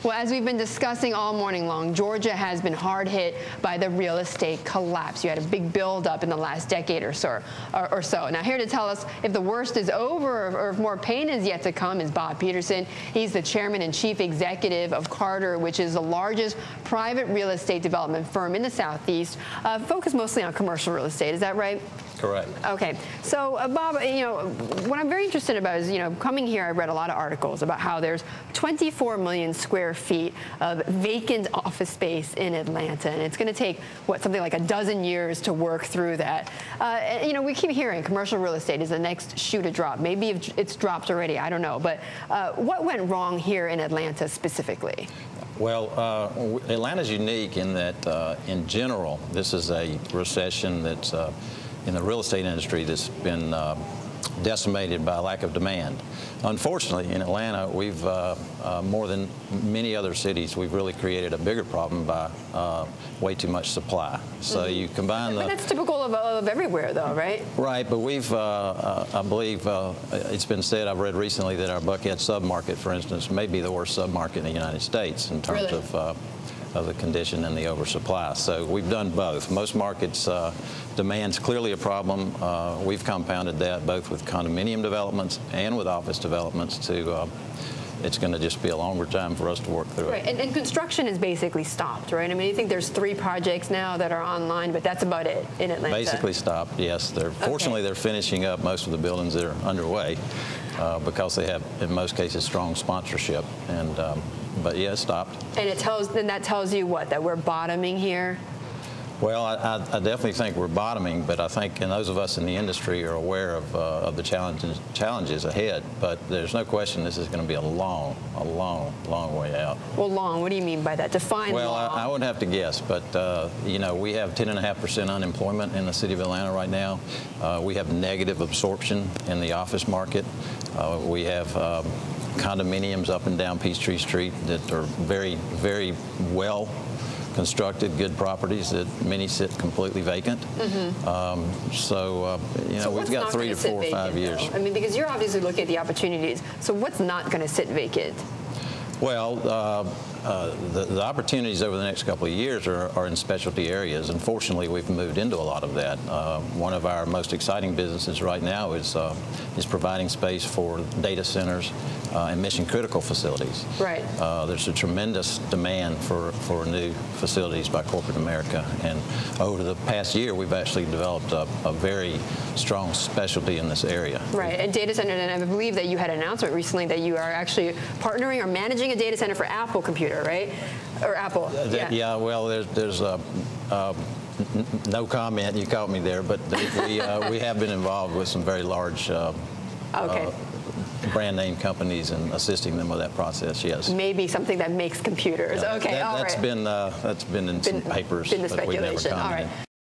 Well, as we've been discussing all morning long, Georgia has been hard hit by the real estate collapse. You had a big buildup in the last decade or so. Now, here to tell us if the worst is over or if more pain is yet to come is Bob Peterson. He's the chairman and chief executive of Carter, which is the largest private real estate development firm in the Southeast, focused mostly on commercial real estate. Is that right? Correct. Okay. So, Bob, what I'm very interested about is, coming here, I read a lot of articles about how there's 24 million square feet of vacant office space in Atlanta, and it's going to take, something like a dozen years to work through that. We keep hearing commercial real estate is the next shoe to drop. Maybe it's dropped already. I don't know. But what went wrong here in Atlanta specifically? Well, Atlanta's unique in that, in general, this is a recession that's in the real estate industry that's been decimated by lack of demand. Unfortunately, in Atlanta, we've, more than many other cities, we've really created a bigger problem by way too much supply. So you combine the... But that's typical of everywhere, though, right? Right, but we've, I believe, it's been said, I've read recently that our Buckhead submarket, for instance, may be the worst submarket in the United States in terms of the condition and the oversupply. So we've done both. Most markets, demand's clearly a problem. We've compounded that both with condominium developments and with office developments to, it's going to just be a longer time for us to work through it. And construction is basically stopped, right? I mean, I think there's 3 projects now that are online, but that's about it in Atlanta. Basically stopped, yes. Fortunately, they're finishing up most of the buildings that are underway because they have, in most cases, strong sponsorship. And but yeah, it stopped. And that tells you what? That we're bottoming here? Well, I definitely think we're bottoming, but I think, and those of us in the industry are aware of the challenges ahead. But there's no question this is going to be a long way out. Well, long. What do you mean by that? Define long. Well, I would have to guess, but we have 10.5% unemployment in the city of Atlanta right now. We have negative absorption in the office market. We have condominiums up and down Peachtree Street that are very, very well constructed, good properties that many sit completely vacant. So we've got 3 to 4 or 5 years. I mean, because you're obviously looking at the opportunities. So what's not going to sit vacant? Well, the opportunities over the next couple of years are in specialty areas. Unfortunately, we've moved into a lot of that. One of our most exciting businesses right now is providing space for data centers and mission-critical facilities. Right. There's a tremendous demand for new facilities by corporate America, and over the past year, we've actually developed a very strong specialty in this area. Right, and data center, and I believe that you had an announcement recently that you are actually partnering or managing a data center for Apple Computer, right? Or Apple. Yeah, well, there's no comment. You caught me there, but we have been involved with some very large brand name companies and assisting them with that process. Yes. Maybe something that makes computers. Yeah, okay, that's been in some papers, been the but we've never speculation. commented. All right.